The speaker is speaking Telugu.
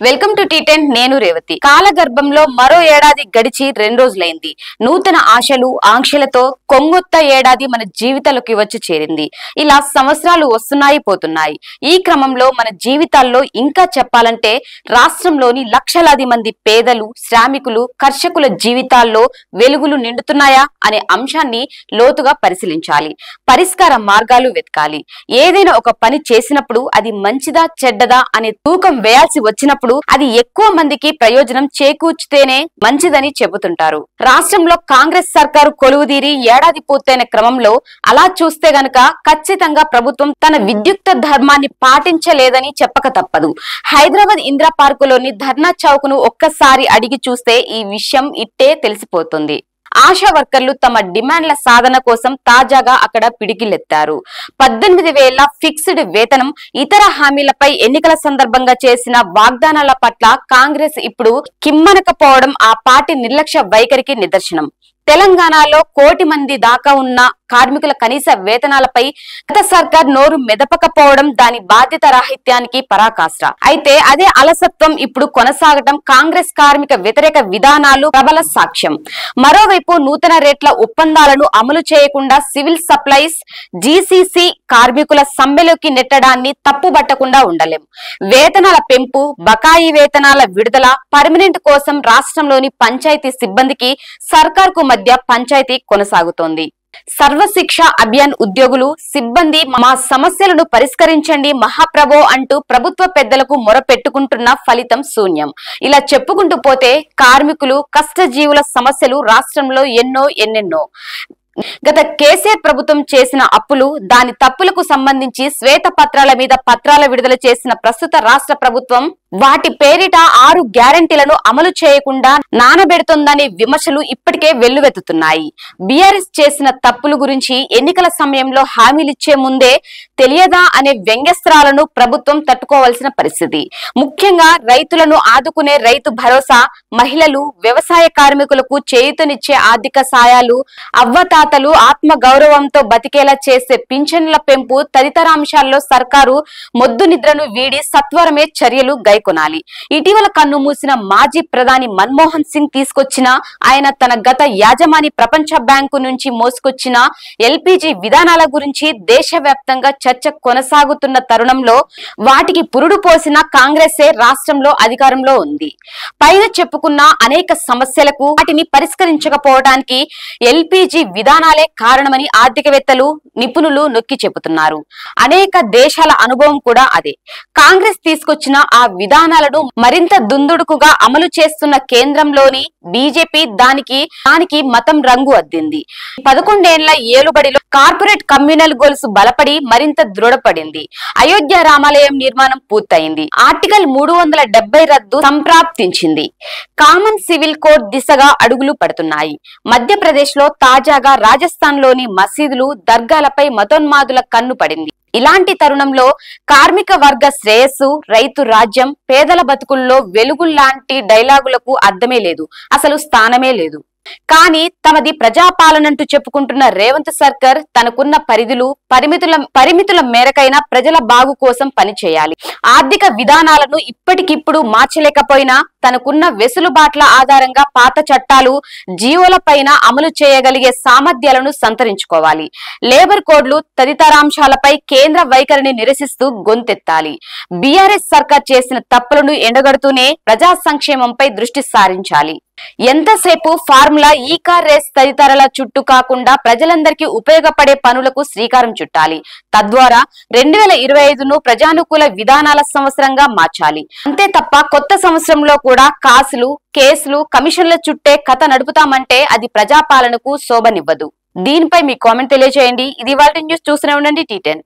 వెల్కమ్ టు టీ10 నేను రేవతి. కాలగర్భంలో మరో ఏడాది గడిచి 2 రోజులైంది. నూతన ఆశలు ఆంక్షలతో కొంగొత్త ఏడాది మన జీవితాల్లోకి వచ్చి చేరింది. ఇలా సంవత్సరాలు వస్తున్నాయి పోతున్నాయి. ఈ క్రమంలో మన జీవితాల్లో ఇంకా చెప్పాలంటే రాష్ట్రంలోని లక్షలాది మంది పేదలు, శ్రామికులు, కర్షకుల జీవితాల్లో వెలుగులు నిండుతున్నాయా అనే అంశాన్ని లోతుగా పరిశీలించాలి. పరిష్కార మార్గాలు వెతకాలి. ఏదైనా ఒక పని చేసినప్పుడు అది మంచిదా చెడ్డదా అనే తూకం వేయాల్సి వచ్చినప్పుడు అది ఎక్కువ మందికి ప్రయోజనం చేకూర్చితేనే మంచిదని చెబుతుంటారు. రాష్ట్రంలో కాంగ్రెస్ సర్కారు కొలువుదీరి ఏడాది పూర్తయిన క్రమంలో అలా చూస్తే గనక ఖచ్చితంగా ప్రభుత్వం తన విద్యుక్త ధర్మాన్ని పాటించలేదని చెప్పక తప్పదు. హైదరాబాద్ ఇందిరా పార్కులోని ధర్నా చౌక్ ను ఒక్కసారి అడిగి చూస్తే ఈ విషయం ఇట్టే తెలిసిపోతుంది. ఆశా వర్కర్లు తమ డిమాండ్ల సాధన కోసం తాజాగా అక్కడ పిడికిలెత్తారు. 18,000 ఫిక్స్డ్ వేతనం, ఇతర హామీలపై ఎన్నికల సందర్భంగా చేసిన వాగ్దానాల పట్ల కాంగ్రెస్ ఇప్పుడు కిమ్మనకపోవడం ఆ పార్టీ నిర్లక్ష్య వైఖరికి నిదర్శనం. తెలంగాణలో 1 కోటి మంది దాకా ఉన్న కార్మికుల కనీస వేతనాలపై గత సర్కార్ నోరు మెదపకపోవడం దాని బాధ్యత రాహిత్యానికి పరాకాష్ట. అయితే అదే అలసత్వం ఇప్పుడు కొనసాగటం కాంగ్రెస్ కార్మిక వ్యతిరేక విధానాలు ప్రబల సాక్ష్యం. మరోవైపు నూతన రేట్ల ఒప్పందాలను అమలు చేయకుండా సివిల్ సప్లైస్, జీసీసీ కార్మికుల సమ్మెలోకి నెట్టడాన్ని తప్పుబట్టకుండా ఉండలేం. వేతనాల పెంపు, బకాయి వేతనాల విడుదల, పర్మనెంట్ కోసం రాష్ట్రంలోని పంచాయతీ సిబ్బందికి సర్కార్కు మధ్య పంచాయతీ కొనసాగుతోంది. సర్వశిక్ష అభియాన్ ఉద్యోగులు, సిబ్బంది మా సమస్యలను పరిష్కరించండి మహాప్రభో అంటూ ప్రభుత్వ పెద్దలకు మొరపెట్టుకుంటున్న ఫలితం శూన్యం. ఇలా చెప్పుకుంటూ పోతే కార్మికులు, కష్టజీవుల సమస్యలు రాష్ట్రంలో ఎన్నెన్నో. గత కేసీఆర్ ప్రభుత్వం చేసిన అప్పులు, దాని తప్పులకు సంబంధించి శ్వేత పత్రాల మీద పత్రాల విడుదల చేసిన ప్రస్తుత రాష్ట్ర ప్రభుత్వం వాటి పేరిట 6 గ్యారెంటీలను అమలు చేయకుండా నానబెడుతోందనే విమర్శలు ఇప్పటికే వెల్లువెత్తుతున్నాయి. బీఆర్ఎస్ చేసిన తప్పుల గురించి ఎన్నికల సమయంలో హామీలిచ్చే ముందే తెలియదా అనే వ్యంగ్యస్త్రాలను ప్రభుత్వం తట్టుకోవాల్సిన పరిస్థితి. ముఖ్యంగా రైతులను ఆదుకునే రైతు భరోసా, మహిళలు, వ్యవసాయ కార్మికులకు చేయూతనిచ్చే ఆర్థిక సాయాలు, అవ్వతాతలు ఆత్మ గౌరవంతో బతికేలా చేసే పింఛన్ల పెంపు తదితర అంశాల్లో సర్కారు మొద్దు నిద్రను వీడి సత్వరమే చర్యలు కొనాలి. ఇటీవల కన్ను మూసిన మాజీ ప్రధాని మన్మోహన్ సింగ్ తీసుకొచ్చిన, ఆయన తన గత యాజమాని ప్రపంచ బ్యాంకు నుంచి మోసుకొచ్చిన ఎల్పీజీ విధానాల గురించి దేశవ్యాప్తంగా చర్చ కొనసాగుతున్న తరుణంలో వాటికి పురుడు పోసిన కాంగ్రెసే రాష్ట్రంలో అధికారంలో ఉంది. పైన చెప్పుకున్న అనేక సమస్యలకు వాటిని పరిష్కరించకపోవడానికి ఎల్పీజీ విధానాలే కారణమని ఆర్థికవేత్తలు, నిపుణులు నొక్కి చెబుతున్నారు. అనేక దేశాల అనుభవం కూడా అదే. కాంగ్రెస్ తీసుకొచ్చిన ఆ విధానాలను మరింత దుందుడుకుగా అమలు చేస్తున్న కేంద్రంలోని బీజేపీ దానికి మతం రంగు అద్దింది. 11 ఏళ్ల ఏలుబడిలో కార్పొరేట్ కమ్యూనల్ గొలుసు బలపడి మరింత దృఢపడింది. అయోధ్య రామాలయం నిర్మాణం పూర్తయింది. ఆర్టికల్ 370 రద్దు సంప్రాప్తించింది. కామన్ సివిల్ కోడ్ దిశగా అడుగులు పడుతున్నాయి. మధ్యప్రదేశ్ లో తాజాగా రాజస్థాన్ లోని మసీదులు, దర్గాలపై మతోన్మాదుల కన్ను పడింది. ఇలాంటి తరుణంలో కార్మిక వర్గ శ్రేయస్సు, రైతు రాజ్యం, పేదల బతుకుల్లో వెలుగుల్లాంటి డైలాగులకు అర్థమే లేదు, అసలు స్థానమే లేదు. కానీ తమది ప్రజాపాలనంటూ చెప్పుకుంటున్న రేవంత్ సర్కార్ తనకున్న పరిమితుల మేరకైనా ప్రజల బాగు కోసం పనిచేయాలి. ఆర్థిక విధానాలను ఇప్పటికిప్పుడు మార్చలేకపోయినా తనకున్న వెసులుబాట్ల ఆధారంగా పాత చట్టాలు, జీవోల పైన అమలు చేయగలిగే సామర్థ్యాలను సంతరించుకోవాలి. లేబర్ కోడ్లు తదితరాంశాలపై కేంద్ర వైఖరిని నిరసిస్తూ గొంతెత్తాలి. బీఆర్ఎస్ సర్కార్ చేసిన తప్పులను ఎండగడుతూనే ప్రజా సంక్షేమంపై దృష్టి సారించాలి. ఎంతసేపు ఫార్ములా, ఈ కార్ రేస్ తదితరాల చుట్టూ కాకుండా ప్రజలందరికీ ఉపయోగపడే పనులకు శ్రీకారం చుట్టాలి. తద్వారా 2025ను ప్రజానుకూల విధానాల సంవత్సరంగా మార్చాలి. అంతే తప్ప కొత్త సంవత్సరంలో కూడా కాసులు, కేసులు, కమిషన్ల చుట్టే కథ నడుపుతామంటే అది ప్రజాపాలనకు శోభనివ్వదు. దీనిపై మీ కామెంట్ తెలియజేయండి. ఇది ఇవాల్టి న్యూస్. చూస్తూనే ఉండండి టీ10.